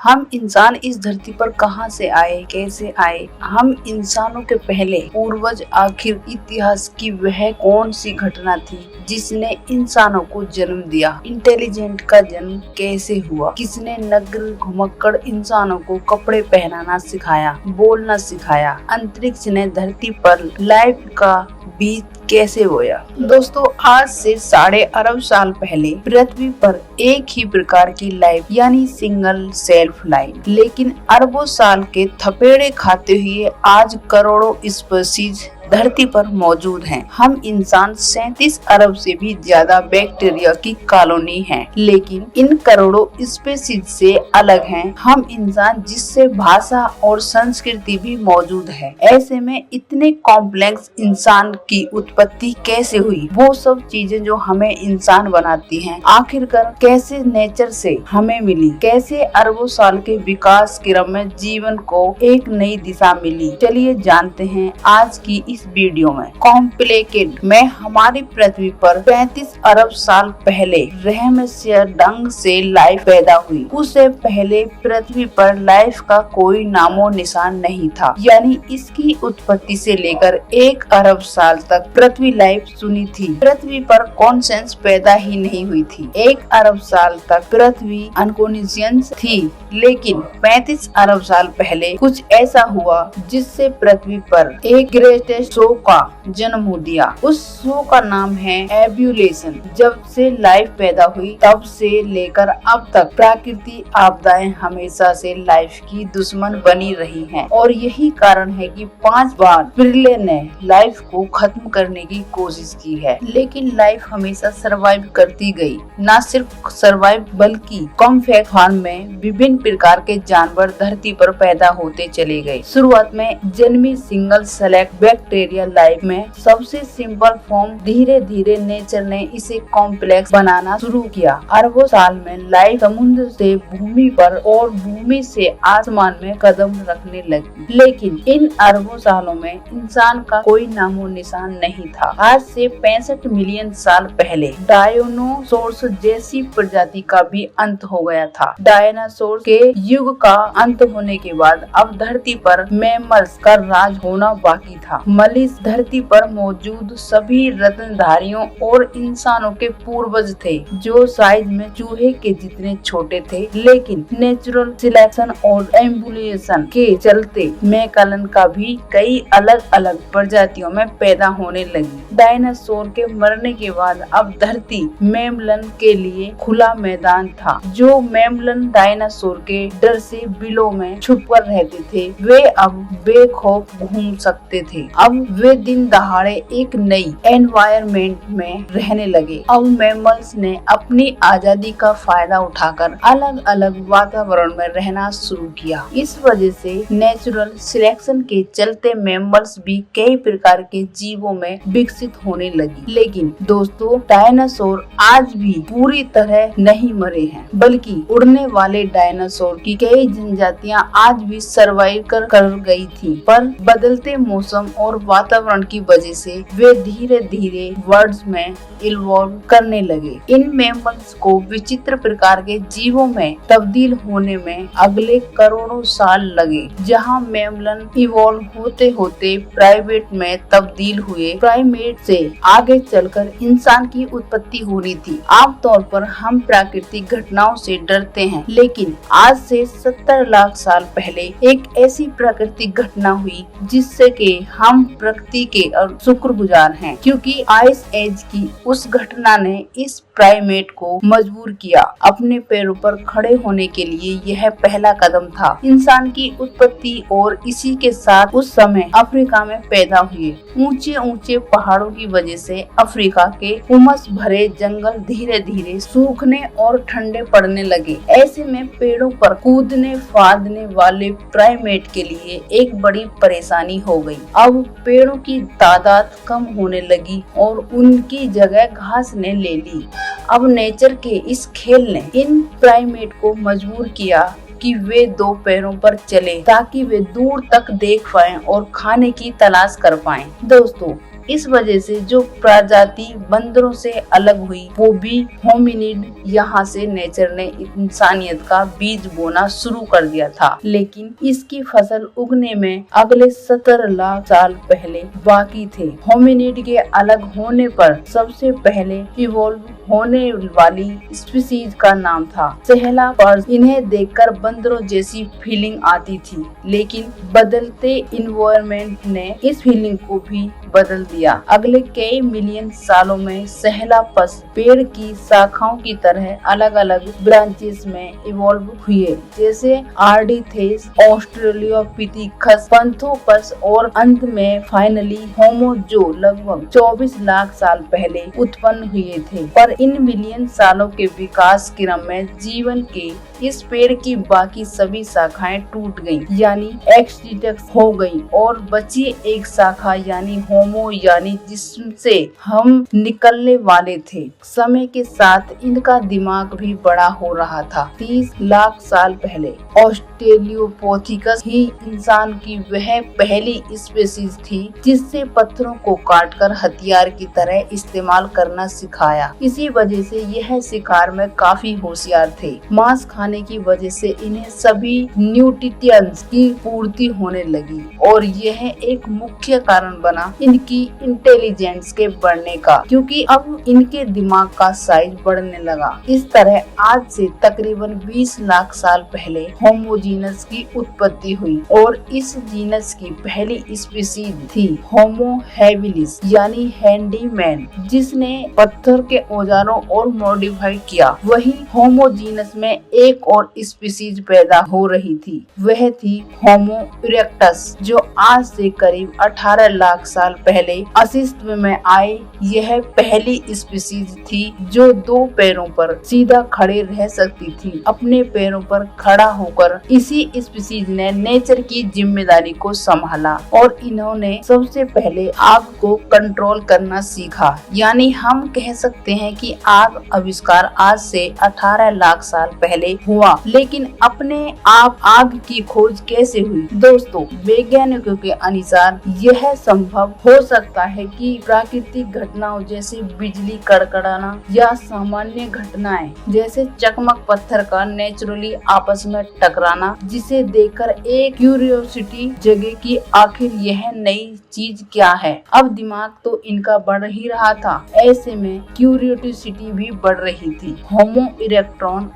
हम इंसान इस धरती पर कहां से आए, कैसे आए? हम इंसानों के पहले पूर्वज आखिर इतिहास की वह कौन सी घटना थी जिसने इंसानों को जन्म दिया? इंटेलिजेंट का जन्म कैसे हुआ? किसने नगर घुमक्कड़ इंसानों को कपड़े पहनाना सिखाया, बोलना सिखाया? अंतरिक्ष ने धरती पर लाइफ का बीज कैसे बोया? दोस्तों, आज से 1.5 अरब साल पहले पृथ्वी पर एक ही प्रकार की लाइफ यानी सिंगल सेल्फ लाइफ, लेकिन अरबों साल के थपेड़े खाते हुए आज करोड़ों स्पीशीज धरती पर मौजूद हैं। हम इंसान 37 अरब से भी ज्यादा बैक्टीरिया की कॉलोनी हैं, लेकिन इन करोड़ों स्पीशीज से अलग हैं हम इंसान, जिससे भाषा और संस्कृति भी मौजूद है। ऐसे में इतने कॉम्प्लेक्स इंसान की उत्पत्ति कैसे हुई? वो सब चीजें जो हमें इंसान बनाती हैं, आखिरकार कैसे नेचर से हमें मिली? कैसे अरबों साल के विकास क्रम में जीवन को एक नई दिशा मिली? चलिए जानते हैं आज की इस वीडियो में। कॉम्प्लिकेटेड में हमारी पृथ्वी पर 35 अरब साल पहले रहस्यमय ढंग से लाइफ पैदा हुई। उससे पहले पृथ्वी पर लाइफ का कोई नामो निशान नहीं था, यानी इसकी उत्पत्ति से लेकर 1 अरब साल तक पृथ्वी लाइफ सुनी थी। पृथ्वी पर कॉन्शियस पैदा ही नहीं हुई थी। 1 अरब साल तक पृथ्वी अनकॉन्शियस थी, लेकिन 35 अरब साल पहले कुछ ऐसा हुआ जिससे पृथ्वी पर एक ग्रेटेस्ट शो का जन्म हो दिया। उस शो का नाम है एवोल्यूशन। जब से लाइफ पैदा हुई तब से लेकर अब तक प्राकृतिक आपदाएं हमेशा से लाइफ की दुश्मन बनी रही हैं, और यही कारण है कि 5 बार पिरले ने लाइफ को खत्म करने की कोशिश की है, लेकिन लाइफ हमेशा सरवाइव करती गई। न सिर्फ सरवाइव बल्कि कॉम्पैक्ट फॉर्म में विभिन्न प्रकार के जानवर धरती पर पैदा होते चले गए। शुरुआत में जन्मी सिंगल सेलेक्ट बैक्टीरिया लाइफ में सबसे सिंपल फॉर्म, धीरे धीरे नेचर ने इसे कॉम्प्लेक्स बनाना शुरू किया। अरबों साल में लाइफ समुद्र से भूमि पर और भूमि से आसमान में कदम रखने लगी, लेकिन इन अरबों सालों में इंसान का कोई नामो निशान नहीं था। आज से 65 मिलियन साल पहले डायनासोर्स जैसी प्रजाति का भी अंत हो गया था। डायनासोर के युग का अंत होने के बाद अब धरती पर मैमल्स का राज होना बाकी था। मलिस धरती पर मौजूद सभी रत्नधारियों और इंसानों के पूर्वज थे, जो साइज में चूहे के जितने छोटे थे, लेकिन नेचुरल सिलेक्शन और एवोल्यूशन के चलते मैकलन का भी कई अलग अलग प्रजातियों में पैदा होने लगी। डायनासोर के मरने के बाद अब धरती मैमलन के लिए खुला मैदान था। जो मैमलन डायनासोर के डर से बिलों में छुपकर रहते थे, वे अब बेखौफ घूम सकते थे। अब वे दिन दहाड़े एक नई एनवायरनमेंट में रहने लगे। अब मैमल्स ने अपनी आजादी का फायदा उठाकर अलग अलग वातावरण में रहना शुरू किया। इस वजह से नेचुरल सिलेक्शन के चलते मैमल्स भी कई प्रकार के जीवों में विकसित होने लगी। लेकिन दोस्तों, डायनासोर आज भी पूरी तरह नहीं मरे हैं, बल्कि उड़ने वाले डायनासोर की कई जनजातियां आज भी सर्वाइव कर गई थी, पर बदलते मौसम और वातावरण की वजह से वे धीरे धीरे वर्ल्ड्स में इवॉल्व करने लगे। इन मैमल्स को विचित्र प्रकार के जीवों में तब्दील होने में अगले करोड़ों साल लगे। जहां मैमलन इवॉल्व होते होते प्राइमेट में तब्दील हुए, प्राइमेट से आगे चलकर इंसान की उत्पत्ति होनी थी। आमतौर पर हम प्राकृतिक घटनाओं से डरते हैं, लेकिन आज से 70 लाख साल पहले एक ऐसी प्राकृतिक घटना हुई जिससे कि हम प्रकृति के शुक्रगुजार हैं, क्योंकि आइस एज की उस घटना ने इस प्राइमेट को मजबूर किया। अपने पैरों पर खड़े होने के लिए यह पहला कदम था इंसान की उत्पत्ति, और इसी के साथ उस समय अफ्रीका में पैदा हुए। ऊंचे ऊंचे पहाड़ों की वजह से अफ्रीका के उमस भरे जंगल धीरे धीरे सूखने और ठंडे पड़ने लगे। ऐसे में पेड़ों पर कूदने फादने वाले प्राइमेट के लिए एक बड़ी परेशानी हो गई। अब पेड़ों की तादाद कम होने लगी और उनकी जगह घास ने ले ली। अब नेचर के इस खेल ने इन प्राइमेट को मजबूर किया कि वे 2 पैरों पर चले, ताकि वे दूर तक देख पाएं और खाने की तलाश कर पाएं। दोस्तों, इस वजह से जो प्रजाति बंदरों से अलग हुई वो भी होमिनिड। यहाँ से नेचर ने इंसानियत का बीज बोना शुरू कर दिया था, लेकिन इसकी फसल उगने में अगले 17 लाख साल पहले बाकी थे। होमिनिड के अलग होने पर सबसे पहले इवॉल्व होने वाली स्पीसीज का नाम था सेहेलापर्स। इन्हें देखकर बंदरों जैसी फीलिंग आती थी, लेकिन बदलते इन्वायरमेंट ने इस फीलिंग को भी बदल दिया। अगले कई मिलियन सालों में सेहेलापर्स पेड़ की शाखाओं की तरह अलग अलग ब्रांचेस में इवॉल्व हुए, जैसे आर्डिथेस, ऑस्ट्रेलियोपिथेकस, पांथोपर्स और अंत में फाइनली होमो, जो लगभग 24 लाख साल पहले उत्पन्न हुए थे। पर इन मिलियन सालों के विकास क्रम में जीवन के इस पेड़ की बाकी सभी शाखाएं टूट गईं, यानी एक्सटिंक्ट हो गईं, और बची एक शाखा यानी होमो, यानी जिससे हम निकलने वाले थे। समय के साथ इनका दिमाग भी बड़ा हो रहा था। 30 लाख साल पहले ऑस्ट्रेलियोपिथेकस ही इंसान की वह पहली स्पीशीज थी जिससे पत्थरों को काटकर हथियार की तरह इस्तेमाल करना सिखाया। इसी वजह से यह शिकार में काफी होशियार थे। मांस खाने की वजह से इन्हें सभी न्यूट्रिएंट्स की पूर्ति होने लगी और यह एक मुख्य कारण बना इनकी इंटेलिजेंस के बढ़ने का, क्योंकि अब इनके दिमाग का साइज बढ़ने लगा। इस तरह आज से तकरीबन 20 लाख साल पहले होमो जीनस की उत्पत्ति हुई और इस जीनस की पहली स्पीशीज थी होमो हैबिलिस, यानी हैंडीमैन, जिसने पत्थर के औजारों और मॉडिफाई किया। वही होमो जीनस में एक और स्पीशीज पैदा हो रही थी, वह थी होमो इरेक्टस, जो आज से करीब 18 लाख साल पहले अस्तित्व में आए। यह पहली स्पीशीज थी जो 2 पैरों पर सीधा खड़े रह सकती थी, अपने पैरों पर खड़ा होकर। इसी स्पीशीज ने नेचर की जिम्मेदारी को संभाला और इन्होंने सबसे पहले आग को कंट्रोल करना सीखा। यानी हम कह सकते हैं कि आग आविष्कार आज से 18 लाख साल पहले हुआ। लेकिन अपने आप आग की खोज कैसे हुई? दोस्तों, वैज्ञानिकों के अनुसार यह संभव हो सकता है कि प्राकृतिक घटनाओं जैसे बिजली कड़कड़ाना या सामान्य घटनाएं जैसे चकमक पत्थर का नेचुरली आपस में टकराना, जिसे देखकर एक क्यूरियोसिटी जगे कि आखिर यह नई चीज क्या है। अब दिमाग तो इनका बढ़ ही रहा था, ऐसे में क्यूरियोसिटी भी बढ़ रही थी। होमो इरेक्ट्स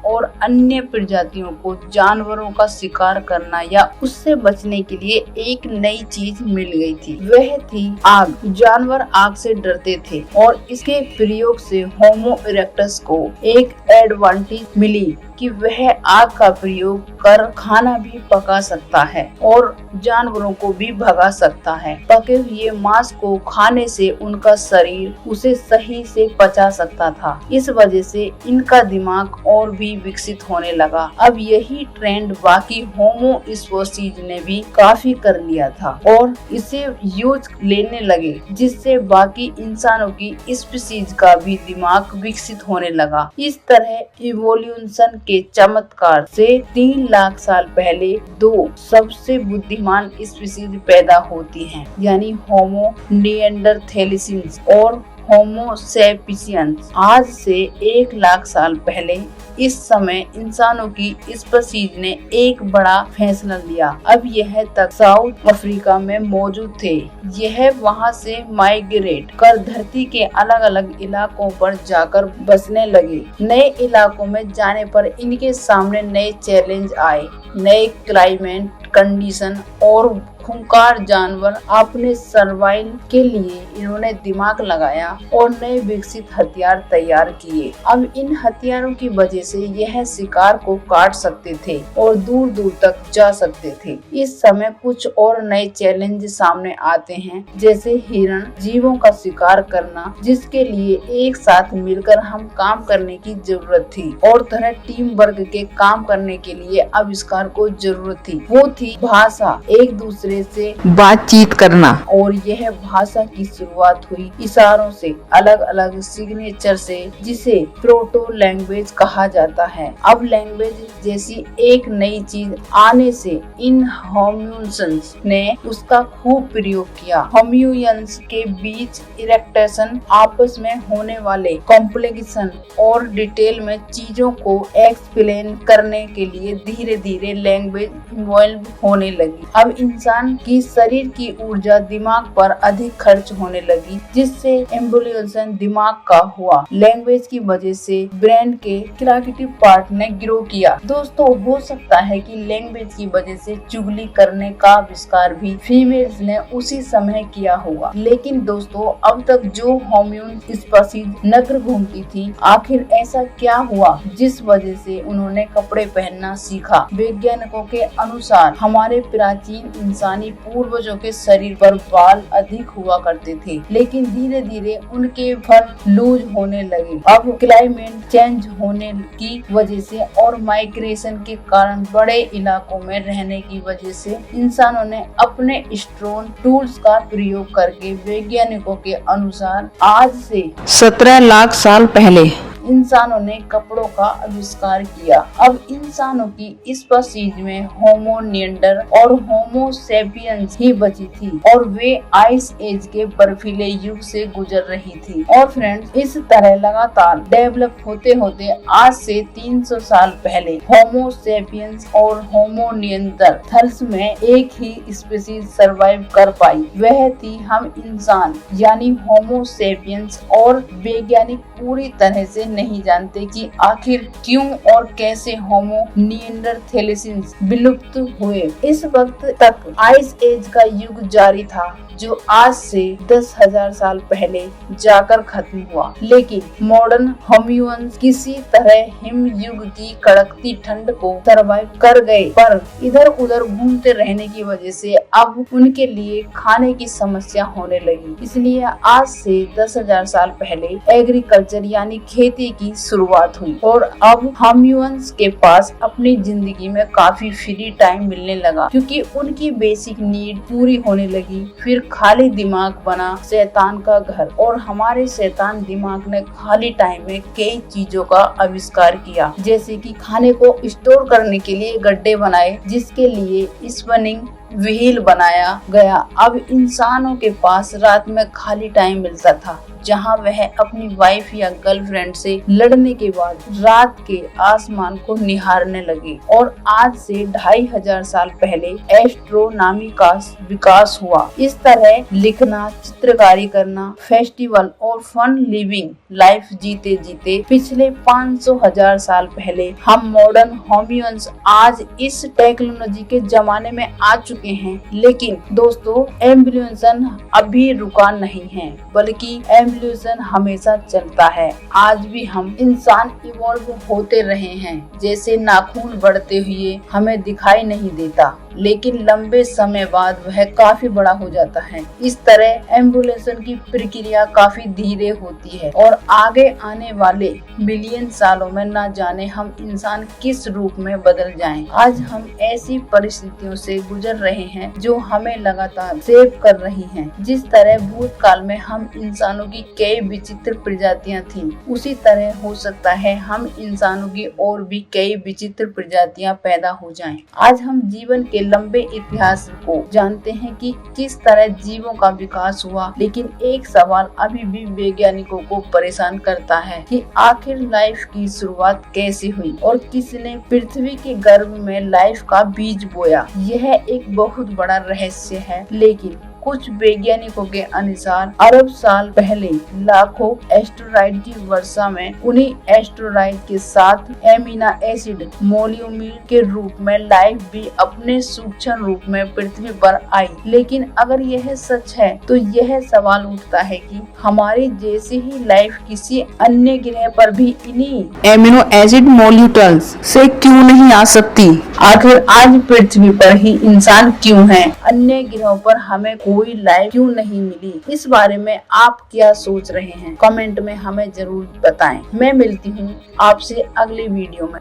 और अन्य प्रजातियों को जानवरों का शिकार करना या उससे बचने के लिए एक नई चीज मिल गई थी, वह थी आग। जानवर आग से डरते थे और इसके प्रयोग से होमो इरेक्टस को एक एडवांटेज मिली कि वह आग का प्रयोग कर खाना भी पका सकता है और जानवरों को भी भगा सकता है। पके हुए मांस को खाने से उनका शरीर उसे सही से पचा सकता था। इस वजह से इनका दिमाग और भी विकसित होने लगा। अब यही ट्रेंड बाकी होमो स्पीशीज ने भी काफी कर लिया था और इसे यूज लेने लगे, जिससे बाकी इंसानों की स्पीशीज का भी दिमाग विकसित होने लगा। इस तरह इवोल्यूशन के चमत्कार से 3 लाख साल पहले 2 सबसे बुद्धिमान स्पीशीज पैदा होती हैं, यानी होमो निएंडरथैलेंसिस और होमो सैपियंस। आज से 1 लाख साल पहले इस समय इंसानों की स्पीशीज ने एक बड़ा फैसला लिया। अब यह तक साउथ अफ्रीका में मौजूद थे। यह वहां से माइग्रेट कर धरती के अलग अलग इलाकों पर जाकर बसने लगे। नए इलाकों में जाने पर इनके सामने नए चैलेंज आए, नए क्लाइमेट कंडीशन और खूंखार जानवर। अपने सर्वाइवल के लिए इन्होंने दिमाग लगाया और नए विकसित हथियार तैयार किए। अब इन हथियारों की वजह से यह शिकार को काट सकते थे और दूर दूर तक जा सकते थे। इस समय कुछ और नए चैलेंज सामने आते हैं, जैसे हिरण, जीवों का शिकार करना, जिसके लिए एक साथ मिलकर हम काम करने की जरूरत थी और तरह टीम वर्क के काम करने के लिए आविष्कार को जरूरत थी। वो थी भाषा, एक दूसरे दूसरे से बातचीत करना। और यह भाषा की शुरुआत हुई इशारों से, अलग अलग सिग्नेचर से, जिसे प्रोटो लैंग्वेज कहा जाता है। अब लैंग्वेज जैसी एक नई चीज आने से इन होम्यूनियंस ने उसका खूब प्रयोग किया। होम्यूनियंस के बीच इरेक्टेशन, आपस में होने वाले कॉम्प्लिकेशन और डिटेल में चीजों को एक्सप्लेन करने के लिए धीरे धीरे लैंग्वेज इवॉल्व होने लगी। अब इंसान की शरीर की ऊर्जा दिमाग पर अधिक खर्च होने लगी, जिससे एम्बुलेशन दिमाग का हुआ। लैंग्वेज की वजह से ब्रेन के क्रिएटिव पार्ट ने ग्रो किया। दोस्तों, हो सकता है कि लैंग्वेज की वजह से चुगली करने का आविष्कार भी फीमेल्स ने उसी समय किया होगा। लेकिन दोस्तों, अब तक जो होम्यून स्पीशीज नग्न घूमती थी, आखिर ऐसा क्या हुआ जिस वजह से उन्होंने कपड़े पहनना सीखा? वैज्ञानिकों के अनुसार हमारे प्राचीन इंसानी पूर्वजों के शरीर पर बाल अधिक हुआ करते थे, लेकिन धीरे धीरे उनके फर लूज होने लगे। अब क्लाइमेट चेंज होने की वजह से और माइग्रेशन के कारण बड़े इलाकों में रहने की वजह से इंसानों ने अपने स्ट्रॉन्ग टूल्स का प्रयोग करके, वैज्ञानिकों के अनुसार आज से 17 लाख साल पहले इंसानों ने कपड़ों का आविष्कार किया। अब इंसानों की स्पीशीज में होमो निएंडर और होमो सेपियंस ही बची थी और वे आइस एज के बर्फीले युग से गुजर रही थी। और फ्रेंड्स, इस तरह लगातार डेवलप होते होते आज से 300 साल पहले होमो सेपियंस और होमो निएंडरथल्स में एक ही स्पीशीज सरवाइव कर पाई। वह थी हम इंसान यानी होमो सेपियंस। और वैज्ञानिक पूरी तरह से नहीं जानते कि आखिर क्यों और कैसे होमो निएंडरथैलेंसिस विलुप्त हुए। इस वक्त तक आइस एज का युग जारी था, जो आज से 10,000 साल पहले जाकर खत्म हुआ। लेकिन मॉडर्न होम्यूनियंस किसी तरह हिम युग की कड़कती ठंड को सरवाइव कर गए, पर इधर उधर घूमते रहने की वजह से अब उनके लिए खाने की समस्या होने लगी। इसलिए आज से 10,000 साल पहले एग्रीकल्चर यानी खेती की शुरुआत हुई और अब होम्यूनियंस के पास अपनी जिंदगी में काफी फ्री टाइम मिलने लगा, क्योंकि उनकी बेसिक नीड पूरी होने लगी। फिर खाली दिमाग बना शैतान का घर, और हमारे शैतान दिमाग ने खाली टाइम में कई चीजों का आविष्कार किया, जैसे कि खाने को स्टोर करने के लिए गड्ढे बनाए, जिसके लिए स्पिनिंग व्हील बनाया गया। अब इंसानों के पास रात में खाली टाइम मिलता था, जहां वह अपनी वाइफ या गर्लफ्रेंड से लड़ने के बाद रात के आसमान को निहारने लगे। और आज से 2,500 साल पहले एस्ट्रोनॉमी का विकास हुआ। इस तरह लिखना, चित्रकारी करना, फेस्टिवल और फन लिविंग लाइफ जीते जीते पिछले 500,000 साल पहले हम मॉडर्न होम्यूनियंस आज इस टेक्नोलॉजी के जमाने में आ चुके हैं। लेकिन दोस्तों, एवोल्यूशन अभी रुका नहीं है, बल्कि एवोल्यूशन हमेशा चलता है। आज भी हम इंसान इवॉल्व होते रहे हैं। जैसे नाखून बढ़ते हुए हमें दिखाई नहीं देता, लेकिन लंबे समय बाद वह काफी बड़ा हो जाता है। इस तरह एवोल्यूशन की प्रक्रिया काफी धीरे होती है और आगे आने वाले मिलियन सालों में न जाने हम इंसान किस रूप में बदल जाएं। आज हम ऐसी परिस्थितियों से गुजर रहे हैं जो हमें लगातार सेव कर रही हैं। जिस तरह भूतकाल में हम इंसानों की कई विचित्र प्रजातियां थीं, उसी तरह हो सकता है हम इंसानों की और भी कई विचित्र प्रजातियां पैदा हो जाएं। आज हम जीवन के लंबे इतिहास को जानते हैं कि किस तरह जीवों का विकास हुआ, लेकिन एक सवाल अभी भी वैज्ञानिकों को परेशान करता है कि आखिर लाइफ की शुरुआत कैसे हुई और किसने पृथ्वी के गर्भ में लाइफ का बीज बोया। यह एक बहुत बड़ा रहस्य है, लेकिन कुछ वैज्ञानिकों के अनुसार अरब साल पहले लाखों एस्टेरॉइड की वर्षा में उन्हीं एस्टेरॉइड के साथ एमिनो एसिड मॉलिक्यूल के रूप में लाइफ भी अपने सूक्ष्म रूप में पृथ्वी पर आई। लेकिन अगर यह सच है तो यह सवाल उठता है कि हमारी जैसी ही लाइफ किसी अन्य ग्रह पर भी इन्हीं एमिनो एसिड मॉलिक्यूल्स से क्यों नहीं आ सकती? आखिर आज पृथ्वी पर ही इंसान क्यों है? अन्य ग्रहों पर हमें कोई लाइफ क्यों नहीं मिली? इस बारे में आप क्या सोच रहे हैं? कमेंट में हमें जरूर बताएं। मैं मिलती हूँ आपसे अगली वीडियो में।